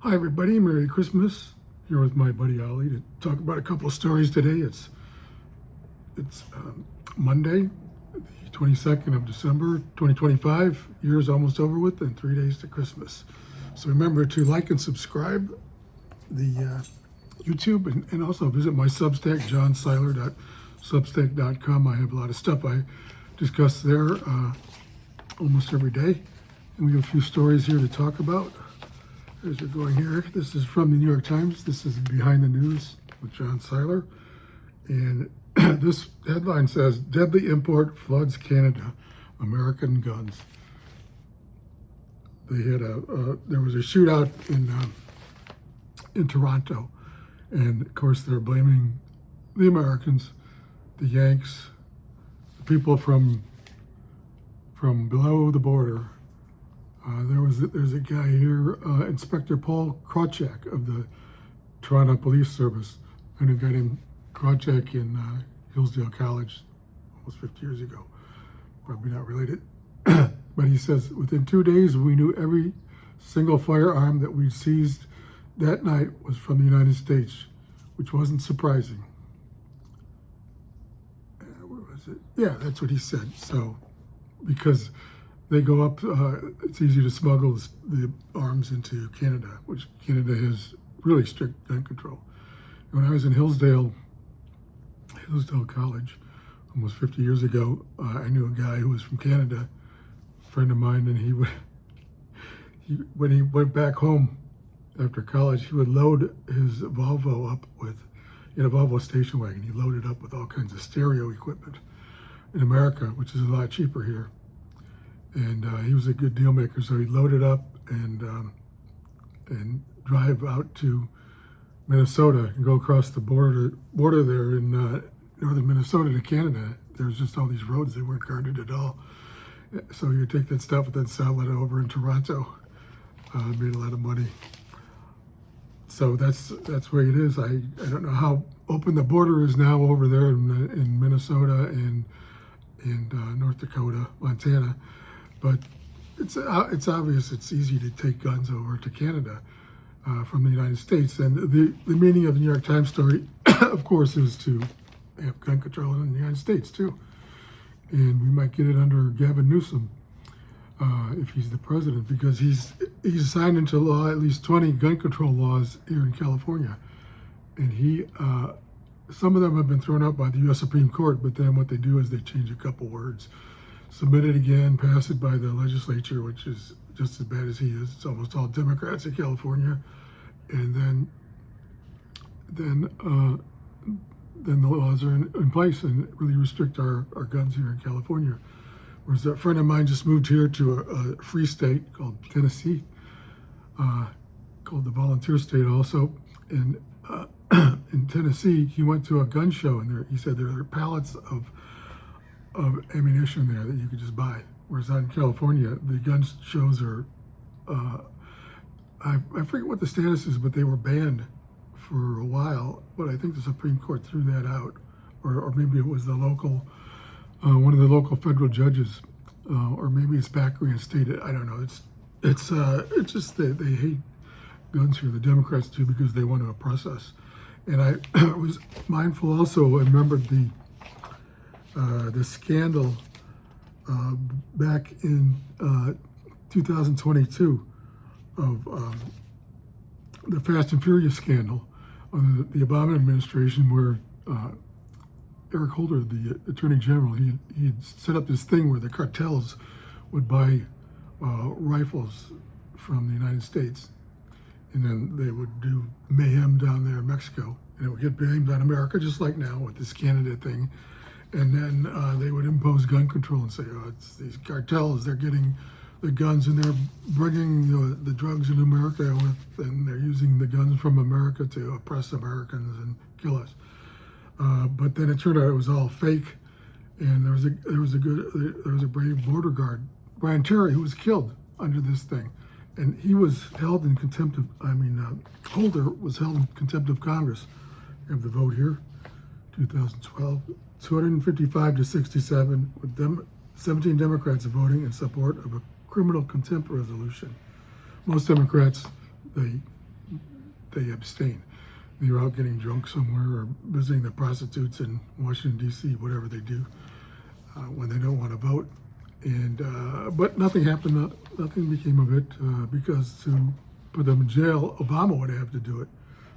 Hi everybody, Merry Christmas. Here with my buddy Ollie to talk about a couple of stories today. It's Monday, the 22nd of December, 2025. Year's almost over with, and 3 days to Christmas. So remember to like and subscribe the YouTube, and also visit my Substack, johnseiler.substack.com. I have a lot of stuff I discuss there almost every day, and we have a few stories here to talk about. As we're going here, this is from the New York Times. This is Behind the News with John Seiler. And this headline says, "Deadly import floods Canada, American guns." They had there was a shootout in Toronto. And of course, they're blaming the Americans, the Yanks, the people from below the border. There's a guy here, Inspector Paul Krawchak of the Toronto Police Service. I knew a guy named Krawchak in Hillsdale College almost 50 years ago. Probably not related. But he says, within 2 days, we knew every single firearm that we seized that night was from the United States, which wasn't surprising. Where was it? Yeah, that's what he said. So, because they go up, it's easy to smuggle the arms into Canada, which Canada has really strict gun control. When I was in Hillsdale College, almost 50 years ago, I knew a guy who was from Canada, a friend of mine, and when he went back home after college, he would load his Volvo up with, a Volvo station wagon. He loaded up with all kinds of stereo equipment in America, which is a lot cheaper here. And he was a good deal maker, so he loaded up and drive out to Minnesota and go across the border there in northern Minnesota to Canada. There's just all these roads, they weren't guarded at all. So you take that stuff and then sell it over in Toronto. Made a lot of money. So that's where it is. I don't know how open the border is now over there in Minnesota and North Dakota, Montana. But it's obvious it's easy to take guns over to Canada from the United States. And the meaning of the New York Times story, of course, is to have gun control in the United States, too. And we might get it under Gavin Newsom if he's the president, because he's signed into law at least 20 gun control laws here in California. And some of them have been thrown out by the U.S. Supreme Court, but then what they do is they change a couple words. Submit it again, pass it by the legislature, which is just as bad as he is. It's almost all Democrats in California. And then the laws are in place and really restrict our guns here in California. Whereas a friend of mine just moved here to a free state called Tennessee, called the Volunteer State also. And in Tennessee, he went to a gun show, and he said there are pallets of ammunition there that you could just buy. Whereas out in California, the gun shows are, I forget what the status is, but they were banned for a while. But I think the Supreme Court threw that out, or maybe it was the local, one of the local federal judges, or maybe it's back reinstated. I don't know. It's just that they hate guns here. The Democrats do, because they want to oppress us. And I was mindful also. I remembered the scandal back in 2022 of the Fast and Furious scandal under the Obama administration, where Eric Holder, the Attorney General, he set up this thing where the cartels would buy rifles from the United States, and then they would do mayhem down there in Mexico, and it would get blamed on America, just like now with this Canada thing. And then they would impose gun control and say, oh, it's these cartels, they're getting the guns and they're bringing the drugs in America and they're using the guns from America to oppress Americans and kill us. But then it turned out it was all fake, and there was a brave border guard, Brian Terry, who was killed under this thing, and he was held in contempt of. Holder was held in contempt of Congress. We have the vote here, 2012, 255 to 67, with 17 Democrats voting in support of a criminal contempt resolution. Most Democrats, they they abstain. They're out getting drunk somewhere or visiting the prostitutes in Washington, D.C., whatever they do when they don't want to vote. And but nothing happened. Nothing became of it because to put them in jail, Obama would have to do it.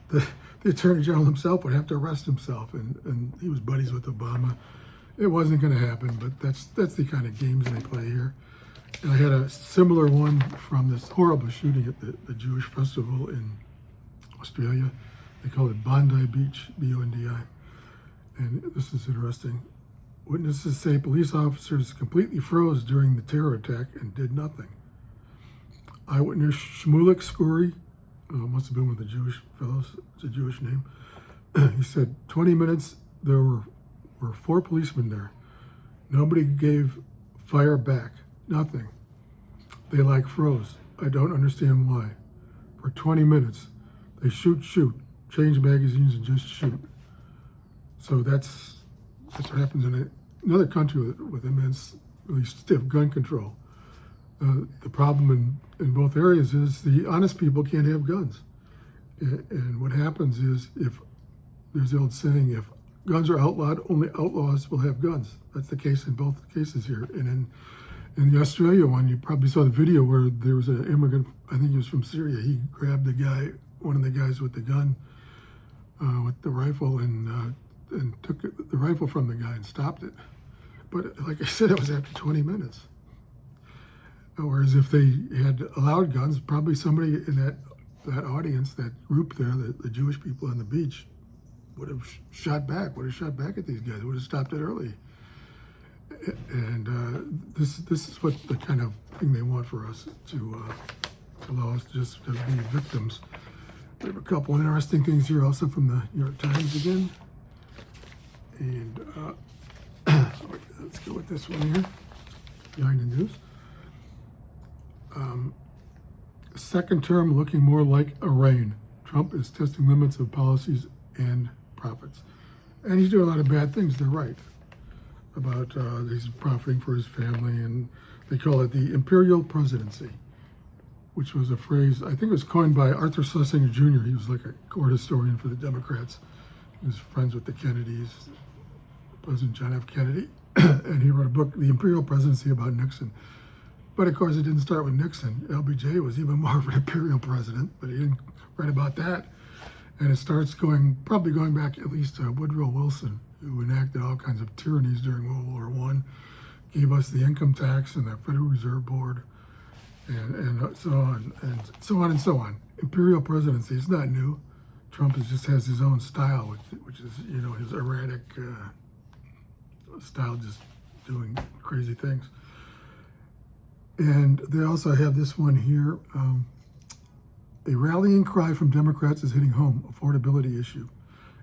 The Attorney General himself would have to arrest himself, and he was buddies with Obama. It wasn't going to happen, but that's the kind of games they play here. And I had a similar one from this horrible shooting at the Jewish festival in Australia. They call it Bondi Beach, B-O-N-D-I. And this is interesting. Witnesses say police officers completely froze during the terror attack and did nothing. Eyewitness Shmulek Skoury, must have been one of the Jewish fellows, it's a Jewish name. He said, 20 minutes, there were 4 policemen there. Nobody gave fire back, nothing. They froze. I don't understand why. For 20 minutes, they shoot, change magazines and just shoot. So that's what happens in another country with immense, really stiff gun control. The problem in both areas is the honest people can't have guns. And what happens is, if there's the old saying, if guns are outlawed, only outlaws will have guns. That's the case in both cases here. And in the Australia one, you probably saw the video where there was an immigrant, I think he was from Syria. He grabbed one of the guys with the gun, with the rifle, and took the rifle from the guy and stopped it. But like I said, it was after 20 minutes. Whereas if they had allowed guns, probably somebody in that audience, that group there, the Jewish people on the beach, would have shot back at these guys, would have stopped it early. And this is what the kind of thing they want for us, to allow us just to be victims. We have a couple interesting things here also from the New York Times again. And let's go with this one here, behind the news. Second term looking more like a reign. Trump is testing limits of policies and profits. And he's doing a lot of bad things, they're right, about he's profiting for his family, and they call it the Imperial Presidency, which was a phrase, I think it was coined by Arthur Schlesinger Jr. He was like a court historian for the Democrats. He was friends with the Kennedys, President John F. Kennedy, and he wrote a book, The Imperial Presidency, about Nixon. But of course, it didn't start with Nixon. LBJ was even more of an imperial president, but he didn't write about that. And it starts probably going back at least to Woodrow Wilson, who enacted all kinds of tyrannies during World War I, gave us the income tax and the Federal Reserve Board, and so on, and so on and so on. Imperial presidency is not new. Trump just has his own style, which is, his erratic style, just doing crazy things. And they also have this one here. A rallying cry from Democrats is hitting home, affordability issue.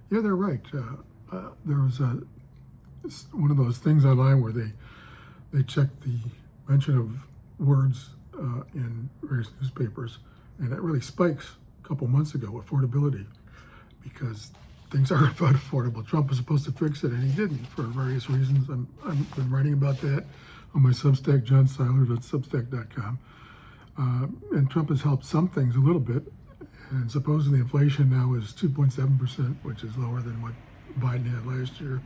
Yeah, they're right. There was one of those things online where they checked the mention of words in various newspapers, and that really spikes a couple months ago, affordability, because things are about affordable. Trump was supposed to fix it, and he didn't for various reasons. I've been writing about that on my Substack, johnseiler.substack.com. And Trump has helped some things a little bit, and supposedly inflation now is 2.7%, which is lower than what Biden had last year,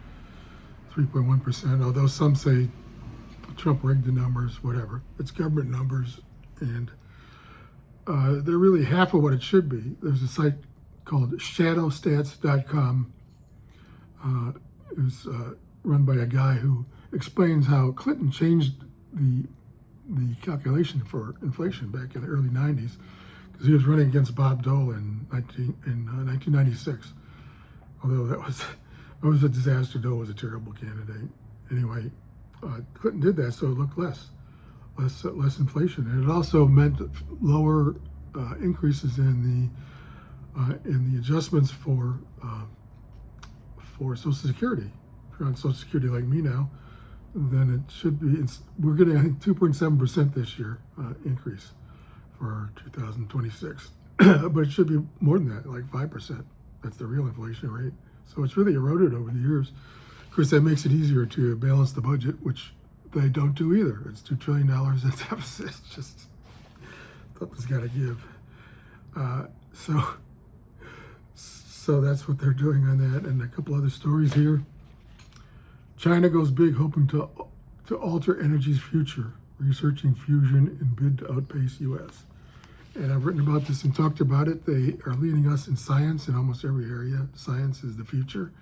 3.1%, although some say Trump rigged the numbers, whatever. It's government numbers, and they're really half of what it should be. There's a site called shadowstats.com. It's run by a guy who explains how Clinton changed the calculation for inflation back in the early 90s, because he was running against Bob Dole in 1996. Although that was a disaster. Dole was a terrible candidate. Anyway, Clinton did that, so it looked less inflation, and it also meant lower increases in the adjustments for Social Security. If you're on Social Security like me now, then it should be. We're getting, I think, 2.7% this year increase for 2026, but it should be more than that, like 5%. That's the real inflation rate. So it's really eroded over the years. Of course, that makes it easier to balance the budget, which they don't do either. It's $2 trillion in deficit. It's just something's got to give. So So that's what they're doing on that. And a couple other stories here. China goes big, hoping to alter energy's future, researching fusion in bid to outpace U.S. And I've written about this and talked about it. They are leading us in science in almost every area. Science is the future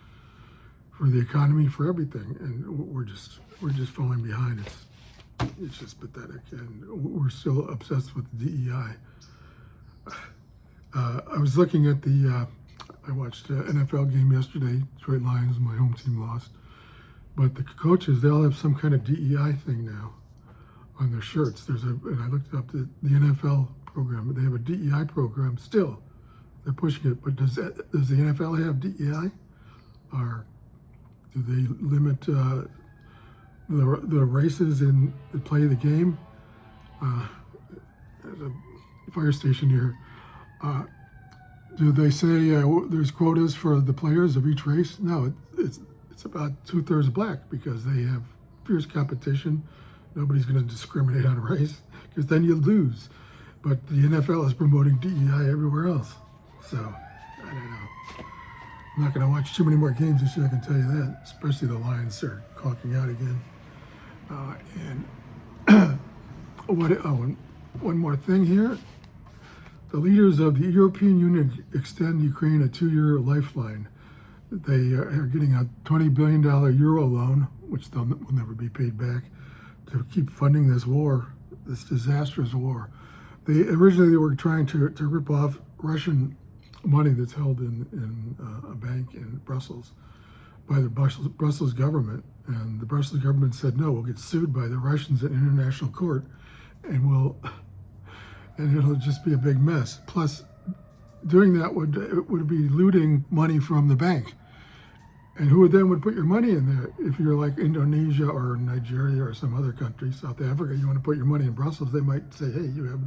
for the economy, for everything. And we're just falling behind. It's just pathetic. And we're still obsessed with DEI. I was looking at I watched an NFL game yesterday. Detroit Lions, my home team, lost. But the coaches, they all have some kind of DEI thing now on their shirts. And I looked up the NFL program. They have a DEI program still. They're pushing it. But does the NFL have DEI? Or do they limit the races in the play of the game? There's a fire station here. Do they say there's quotas for the players of each race? No, it's about 2/3 black because they have fierce competition. Nobody's going to discriminate on race because then you lose. But the NFL is promoting DEI everywhere else. So, I don't know. I'm not going to watch too many more games this year, I can tell you that. Especially the Lions are caulking out again. One more thing here. The leaders of the European Union extend Ukraine a 2-year lifeline. They are getting a $20 billion euro loan, which will never be paid back, to keep funding this war, this disastrous war. Originally were trying to rip off Russian money that's held in a bank in Brussels by the Brussels government. And the Brussels government said, no, we'll get sued by the Russians at international court, and it'll just be a big mess. Plus, doing that would be looting money from the bank. And who would put your money in there? If you're like Indonesia or Nigeria or some other country, South Africa, you want to put your money in Brussels, they might say, hey, you have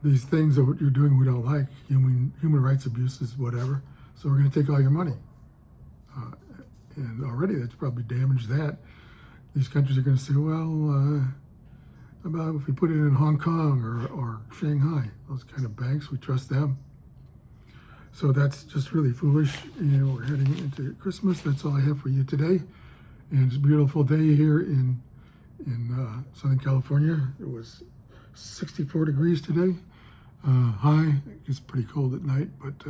these things that what you're doing we don't like, human rights abuses, whatever. So we're going to take all your money. And already that's probably damaged that. These countries are going to say, well, about if we put it in Hong Kong or Shanghai, those kind of banks, we trust them. So that's just really foolish. We're heading into Christmas. That's all I have for you today. And it's a beautiful day here in Southern California. It was 64 degrees today. High. It's pretty cold at night, but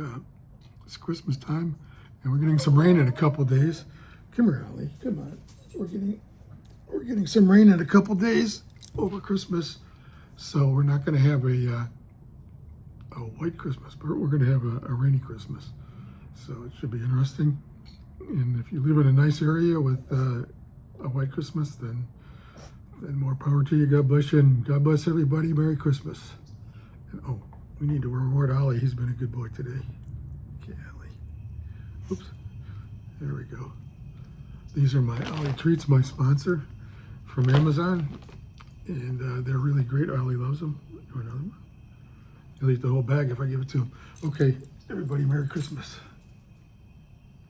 it's Christmas time. And we're getting some rain in a couple days. Come here, Holly. Come on. We're getting some rain in a couple days over Christmas. So we're not going to have a white Christmas, but we're going to have a rainy Christmas. So it should be interesting. And if you live in a nice area with a white Christmas, then more power to you. God bless you, and God bless everybody. Merry Christmas. And we need to reward Ollie. He's been a good boy today. Okay, Ollie. Oops. There we go. These are my Ollie Treats, my sponsor from Amazon. And they're really great. Ollie loves them. You want another one? He'll eat the whole bag if I give it to him. Okay, everybody, Merry Christmas.